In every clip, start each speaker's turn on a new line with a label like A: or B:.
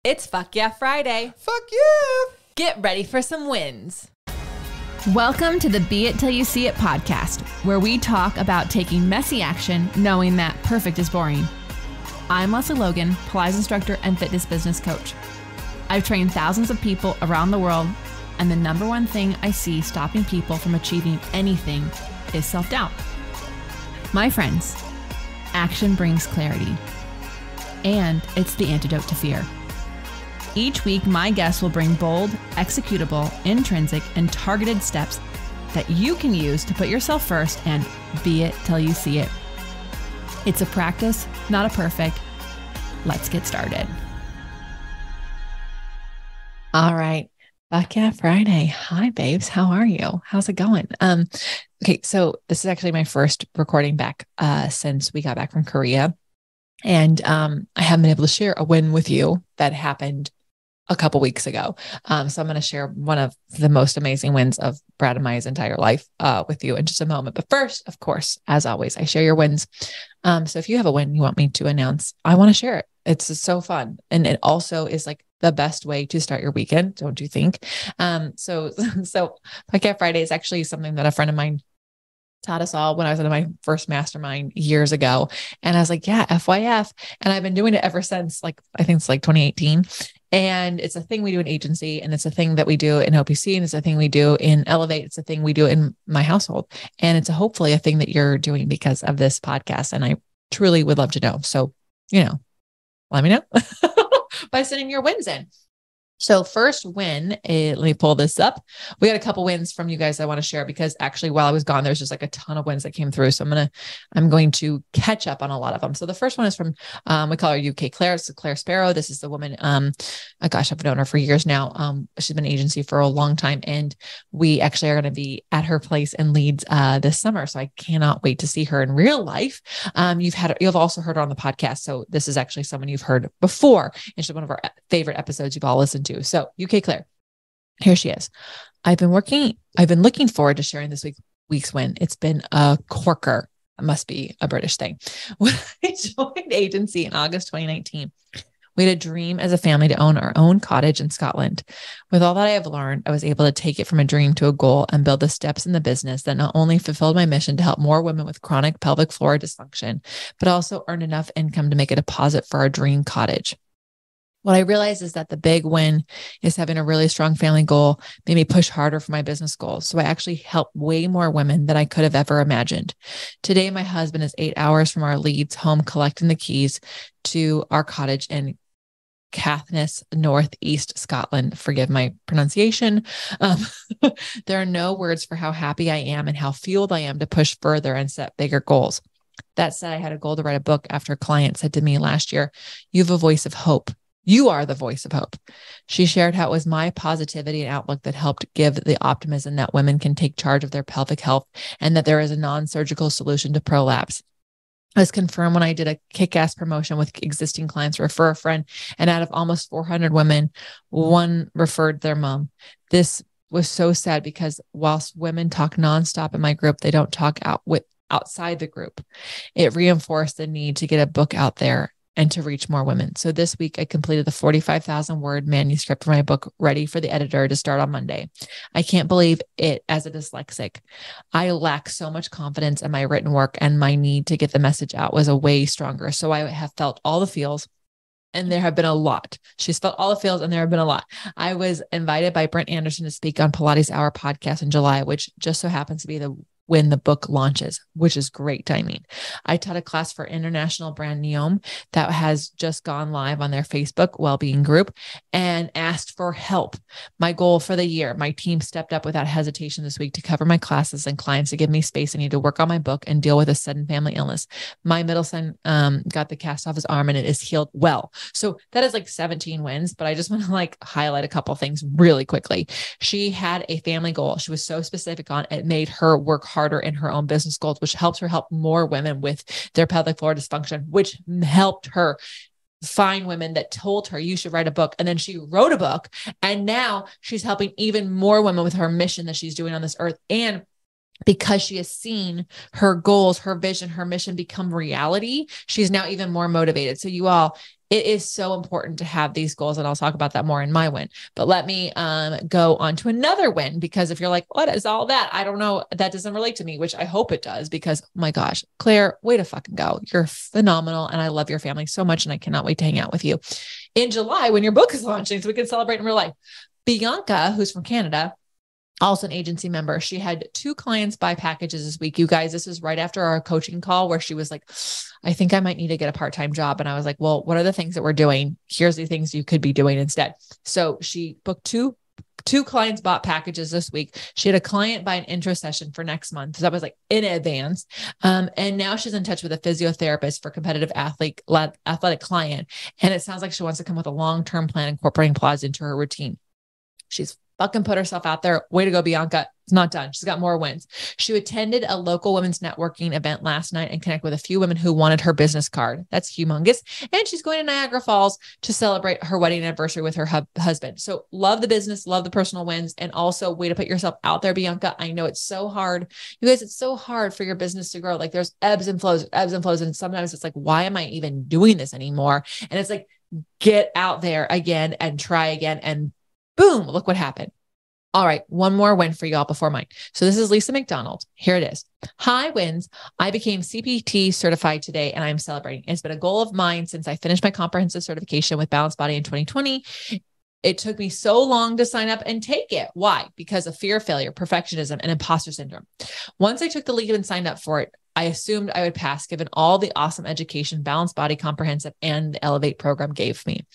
A: It's Fuck Yeah Friday.
B: Fuck yeah!
A: Get ready for some wins.
C: Welcome to the Be It Till You See It podcast, where we talk about taking messy action, knowing that perfect is boring. I'm Lesley Logan, Pilates instructor and fitness business coach. I've trained thousands of people around the world, and the number one thing I see stopping people from achieving anything is self-doubt. My friends, action brings clarity, and it's the antidote to fear. Each week, my guests will bring bold, executable, intrinsic, and targeted steps that you can use to put yourself first and be it till you see it. It's a practice, not a perfect. Let's get started.
D: All right. Fuck yeah, Friday. Hi, babes. How are you? How's it going? Okay. So this is actually my first recording back, since we got back from Korea. And, I haven't been able to share a win with you that happened a couple weeks ago. So I'm going to share one of the most amazing wins of Brad and my entire life, with you in just a moment. But first, of course, as always, I share your wins. So if you have a win you want me to announce, I want to share it. It's just so fun. And it also is like the best way to start your weekend, don't you think? So Podcast Friday is actually something that a friend of mine taught us all when I was in my first mastermind years ago. And I was like, yeah, FYF. And I've been doing it ever since, like, I think it's like 2018. And it's a thing we do in agency, and it's a thing that we do in OPC, and it's a thing we do in Elevate. It's a thing we do in my household. And it's hopefully a thing that you're doing because of this podcast. And I truly would love to know. So, let me know by sending your wins in. So first win, let me pull this up. We had a couple wins from you guys I want to share, because actually while I was gone, there's just like a ton of wins that came through. So I'm going to catch up on a lot of them. So the first one is from, we call her UK Claire. It's Claire Sparrow. This is the woman, I've known her for years now. She's been agency for a long time, and we actually are going to be at her place in Leeds, this summer. So I cannot wait to see her in real life. You've also heard her on the podcast. So this is actually someone you've heard before. And she's one of our favorite episodes you've all listened to. So UK Claire, here she is. I've been looking forward to sharing this week's win. It's been a corker. It must be a British thing. When I joined agency in August 2019, we had a dream as a family to own our own cottage in Scotland. With all that I have learned, I was able to take it from a dream to a goal and build the steps in the business that not only fulfilled my mission to help more women with chronic pelvic floor dysfunction, but also earned enough income to make a deposit for our dream cottage. What I realized is that the big win is having a really strong family goal made me push harder for my business goals. So I actually helped way more women than I could have ever imagined. Today, my husband is 8 hours from our Leeds home collecting the keys to our cottage in Caithness, northeast Scotland. Forgive my pronunciation. There are no words for how happy I am and how fueled I am to push further and set bigger goals. That said, I had a goal to write a book after a client said to me last year, "You have a voice of hope. You are the voice of hope." She shared how it was my positivity and outlook that helped give the optimism that women can take charge of their pelvic health and that there is a non-surgical solution to prolapse. I was confirmed when I did a kick-ass promotion with existing clients, refer a friend, and out of almost 400 women, one referred their mom. This was so sad because whilst women talk nonstop in my group, they don't talk outside the group. It reinforced the need to get a book out there and to reach more women. So this week I completed the 45,000 word manuscript for my book, ready for the editor to start on Monday. I can't believe it as a dyslexic. I lack so much confidence in my written work, and my need to get the message out was a way stronger. So I have felt all the feels, and there have been a lot. She's felt all the feels, and there have been a lot. I was invited by Brent Anderson to speak on Pilates Hour podcast in July, which just so happens to be when the book launches, which is great timing. I taught a class for international brand Neom that has just gone live on their Facebook wellbeing group and asked for help. My goal for the year, my team stepped up without hesitation this week to cover my classes and clients to give me space. I need to work on my book and deal with a sudden family illness. My middle son got the cast off his arm and it is healed well. So that is like 17 wins, but I just want to highlight a couple of things really quickly. She had a family goal. She was so specific on it, made her work harder in her own business goals, which helps her help more women with their pelvic floor dysfunction, which helped her find women that told her you should write a book. And then she wrote a book, and now she's helping even more women with her mission that she's doing on this earth. And because she has seen her goals, her vision, her mission become reality, she's now even more motivated. So you all, it is so important to have these goals. And I'll talk about that more in my win, but let me go on to another win, because if you're like, what is all that? I don't know. That doesn't relate to me, which I hope it does, because oh my gosh, Claire, way to fucking go. You're phenomenal. And I love your family so much. And I cannot wait to hang out with you in July when your book is launching, so we can celebrate in real life. Bianca, who's from Canada, also an agency member. She had 2 clients buy packages this week. You guys, this is right after our coaching call where she was like, I think I might need to get a part-time job. And I was like, well, what are the things that we're doing? Here's the things you could be doing instead. So she booked two clients bought packages this week. She had a client buy an intro session for next month. So that was like in advance. And now she's in touch with a physiotherapist for competitive athletic client. And it sounds like she wants to come with a long-term plan incorporating Pilates into her routine. She's fucking put herself out there. Way to go, Bianca. It's not done. She's got more wins. She attended a local women's networking event last night and connected with a few women who wanted her business card. That's humongous. And she's going to Niagara Falls to celebrate her wedding anniversary with her husband. So love the business, love the personal wins, and also way to put yourself out there, Bianca. I know it's so hard. You guys, it's so hard for your business to grow. Like there's ebbs and flows. And sometimes it's like, why am I even doing this anymore? And it's like, get out there again and try again, and boom, look what happened. All right, one more win for y'all before mine. So this is Lisa McDonald. Here it is. Hi, wins. I became CPT certified today and I'm celebrating. It's been a goal of mine since I finished my comprehensive certification with Balanced Body in 2020. It took me so long to sign up and take it. Why? Because of fear of failure, perfectionism, and imposter syndrome. Once I took the leap and signed up for it, I assumed I would pass given all the awesome education Balanced Body Comprehensive and the Elevate program gave me.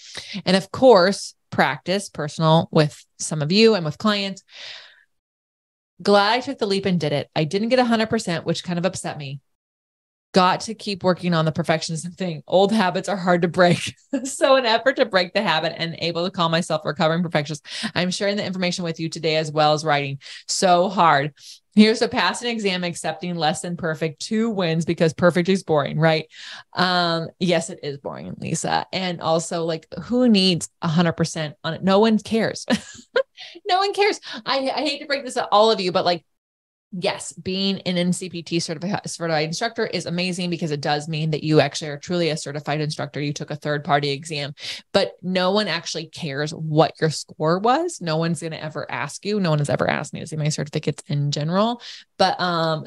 D: And of course, practice personal with some of you and with clients. Glad I took the leap and did it. I didn't get 100%, which kind of upset me. Got to keep working on the perfectionism thing. Old habits are hard to break. So an effort to break the habit and able to call myself a recovering perfectionist. I'm sharing the information with you today as well as writing. So hard. Here's a pass an exam, accepting less than perfect, 2 wins because perfect is boring, right? Yes, it is boring, Lisa. And also like, who needs 100% on it? No one cares. No one cares. I hate to break this to all of you, but like, yes, being an NCPT certified instructor is amazing because it does mean that you actually are truly a certified instructor. You took a third-party exam, but no one actually cares what your score was. No one's going to ever ask you. No one has ever asked me to see my certificates in general. But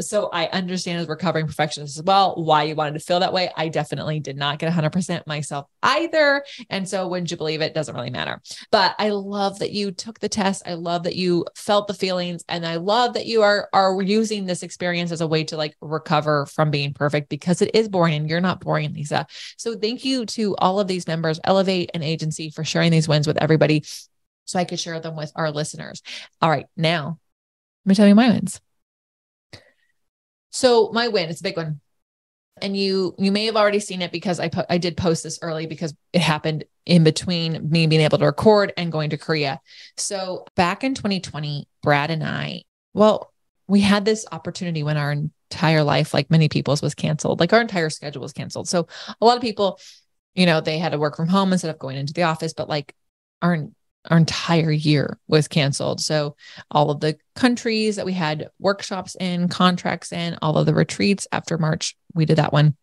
D: so I understand as recovering perfectionist as well, why you wanted to feel that way. I definitely did not get 100% myself either. And so wouldn't you believe it? Doesn't really matter. But I love that you took the test. I love that you felt the feelings. And I love that you are using this experience as a way to like recover from being perfect, because it is boring and you're not boring, Lisa. So thank you to all of these members, Elevate and Agency, for sharing these wins with everybody so I could share them with our listeners. All right, now let me tell you my wins. So my win, it's a big one. And you may have already seen it because I did post this early because it happened in between me being able to record and going to Korea. So back in 2020, Brad and I, we had this opportunity when our entire life, like many people's, was canceled. Like our entire schedule was canceled. So a lot of people, they had to work from home instead of going into the office, but like our entire year was canceled. So all of the countries that we had workshops in, contracts in, all of the retreats after March, we did that one.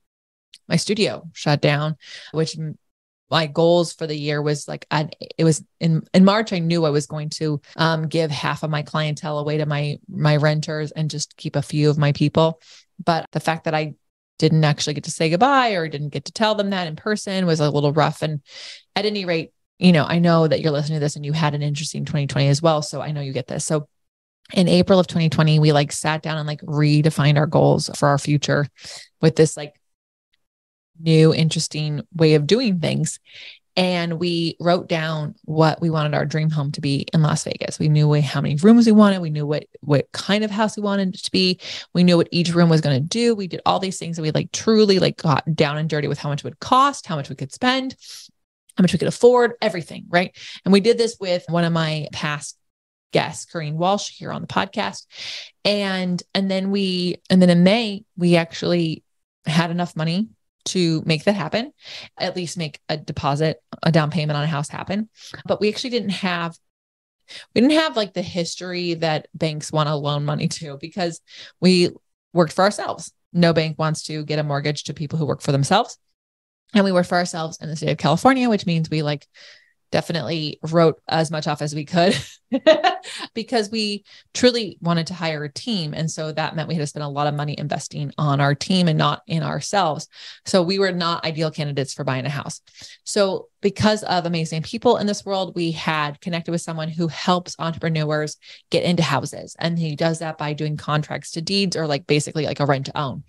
D: My studio shut down, which my goals for the year was like, it was in March, I knew I was going to give half of my clientele away to my renters and just keep a few of my people. But the fact that I didn't actually get to say goodbye or didn't get to tell them that in person was a little rough. And at any rate, I know that you're listening to this and you had an interesting 2020 as well. So I know you get this. So in April of 2020, we like sat down and like redefined our goals for our future with this like new, interesting way of doing things. And we wrote down what we wanted our dream home to be in Las Vegas. We knew how many rooms we wanted. We knew what kind of house we wanted it to be. We knew what each room was going to do. We did all these things and we like truly like got down and dirty with how much it would cost, how much we could spend, how much we could afford, everything. Right. And we did this with one of my past guests, Corinne Walsh, here on the podcast. And then in May, we actually had enough money to make that happen, at least make a deposit, a down payment on a house happen. But we actually didn't have We didn't have like the history that banks want to loan money to because we worked for ourselves. No bank wants to get a mortgage to people who work for themselves. And we worked for ourselves in the state of California, which means we like definitely wrote as much off as we could because we truly wanted to hire a team. And so that meant we had to spend a lot of money investing on our team and not in ourselves. So we were not ideal candidates for buying a house. So because of amazing people in this world, we had connected with someone who helps entrepreneurs get into houses. And he does that by doing contracts to deeds or like basically like a rent to own.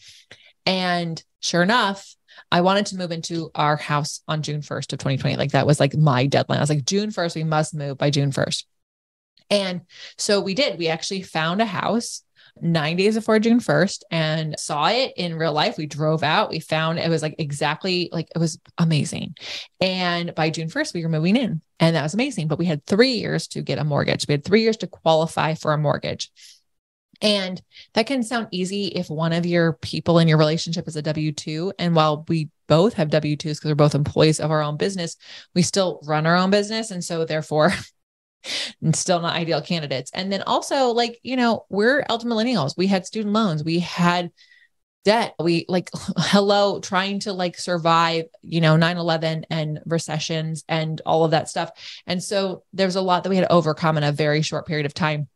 D: And sure enough, I wanted to move into our house on June 1st of 2020. Like that was like my deadline. I was like, June 1st, we must move by June 1st. And so we did. We actually found a house 9 days before June 1st and saw it in real life. We drove out. We found it was like exactly like it was amazing. And by June 1st, we were moving in and that was amazing. But we had 3 years to get a mortgage. We had 3 years to qualify for a mortgage. And that can sound easy if one of your people in your relationship is a W-2. And while we both have W-2s because we're both employees of our own business, we still run our own business. And so therefore, still not ideal candidates. And then also like, you know, we're elder millennials. We had student loans. We had debt. We like, trying to like survive, 9/11 and recessions and all of that stuff. And so there's a lot that we had to overcome in a very short period of time.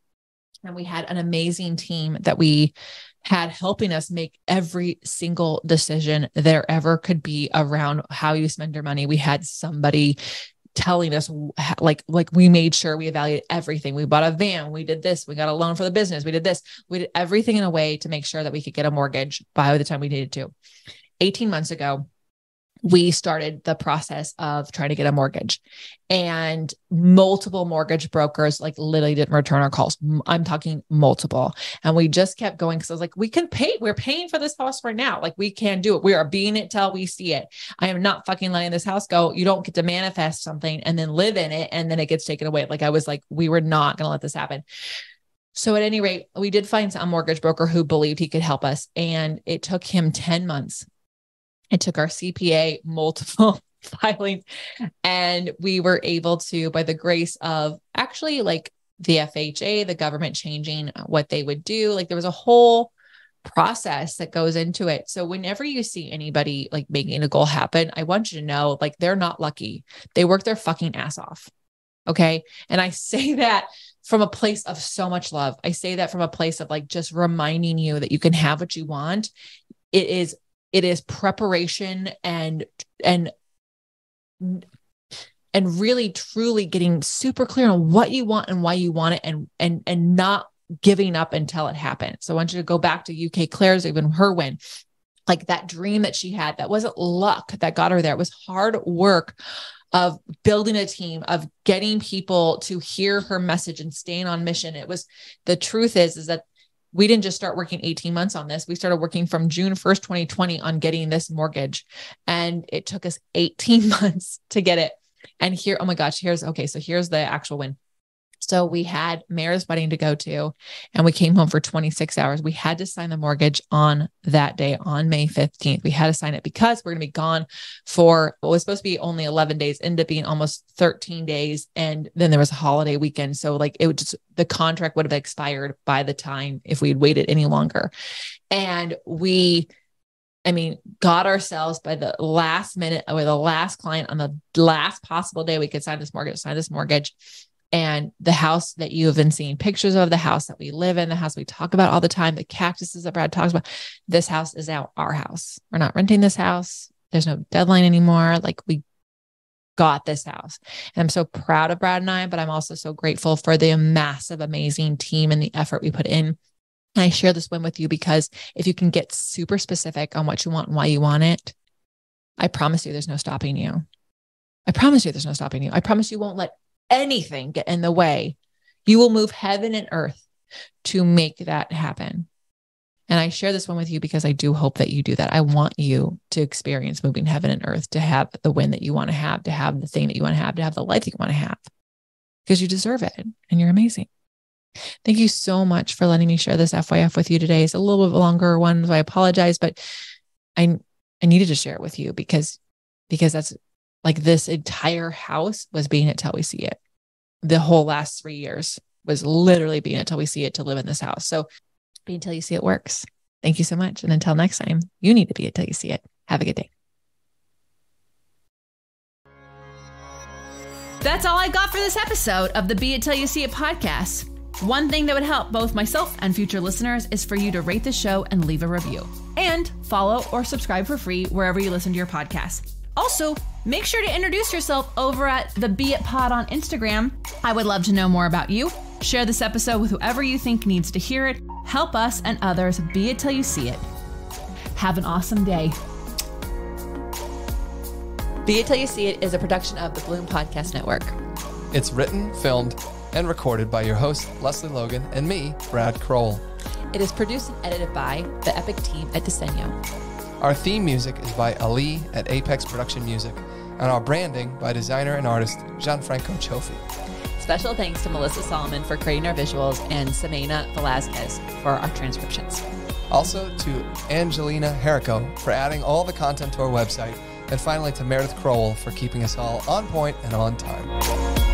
D: And we had an amazing team that we had helping us make every single decision there ever could be around how you spend your money. We had somebody telling us like we made sure we evaluated everything. We bought a van. We did this. We got a loan for the business. We did this. We did everything in a way to make sure that we could get a mortgage by the time we needed to. 18 months ago, we started the process of trying to get a mortgage and multiple mortgage brokers like literally didn't return our calls. I'm talking multiple. And we just kept going. Cause I was like, we can pay, we're paying for this house right now. Like we can do it. We are being it till we see it. I am not fucking letting this house go. You don't get to manifest something and then live in it. And then it gets taken away. Like I was like, we were not going to let this happen. So at any rate, we did find a mortgage broker who believed he could help us. And it took him 10 months. It took our CPA multiple filings and we were able to, by the grace of actually like the FHA, the government changing what they would do. Like there was a whole process that goes into it. So whenever you see anybody like making a goal happen, I want you to know, like they're not lucky. They work their fucking ass off. Okay. And I say that from a place of so much love. I say that from a place of like, just reminding you that you can have what you want. It is preparation and really truly getting super clear on what you want and why you want it and not giving up until it happens. So I want you to go back to UK Claire's, even her win, like that dream that she had, that wasn't luck that got her there. It was hard work of building a team, of getting people to hear her message and staying on mission. The truth is that we didn't just start working 18 months on this. We started working from June 1st, 2020 on getting this mortgage. And it took us 18 months to get it. And here, oh my gosh, here's the actual win. So we had Mayor's wedding to go to, and we came home for 26 hours. We had to sign the mortgage on that day, on May 15th. We had to sign it because we're going to be gone for what was supposed to be only 11 days, ended up being almost 13 days. And then there was a holiday weekend. So like the contract would have expired by the time if we had waited any longer. And got ourselves by the last minute or the last client on the last possible day we could sign this mortgage. And the house that you have been seeing pictures of, the house that we live in, the house we talk about all the time, the cactuses that Brad talks about, this house is now our house. We're not renting this house. There's no deadline anymore. Like we got this house. And I'm so proud of Brad and I, but I'm also so grateful for the massive, amazing team and the effort we put in. And I share this win with you because if you can get super specific on what you want and why you want it, I promise you there's no stopping you. I promise you won't let anything get in the way. You will move heaven and earth to make that happen. And I share this one with you because I do hope that you do that. I want you to experience moving heaven and earth, to have the win that you want to have the thing that you want to have the life that you want to have, because you deserve it and you're amazing. Thank you so much for letting me share this FYF with you today. It's a little bit longer one, so I apologize, but I needed to share it with you because that's like this entire house was being it till we see it. the whole last 3 years was literally be it till we see it to live in this house. So be until you see it works. Thank you so much. And until next time, you need to be it till you see it. Have a good day.
C: That's all I got for this episode of the Be It Till You See It podcast. One thing that would help both myself and future listeners is for you to rate the show and leave a review. And follow or subscribe for free wherever you listen to your podcast. Also, make sure to introduce yourself over at the Be It Pod on Instagram. I would love to know more about you. Share this episode with whoever you think needs to hear it. Help us and others be it till you see it. Have an awesome day.
A: Be It Till You See It is a production of the Bloom Podcast Network.
B: It's written, filmed, and recorded by your host, Lesley Logan, and me, Brad Kroll.
A: It is produced and edited by the epic team at Diseño.
B: Our theme music is by Ali at Apex Production Music, and our branding by designer and artist Gianfranco Cioffi.
A: Special thanks to Melissa Solomon for creating our visuals and Samena Velazquez for our transcriptions.
B: Also to Angelina Herrico for adding all the content to our website, and finally to Meredith Crowell for keeping us all on point and on time.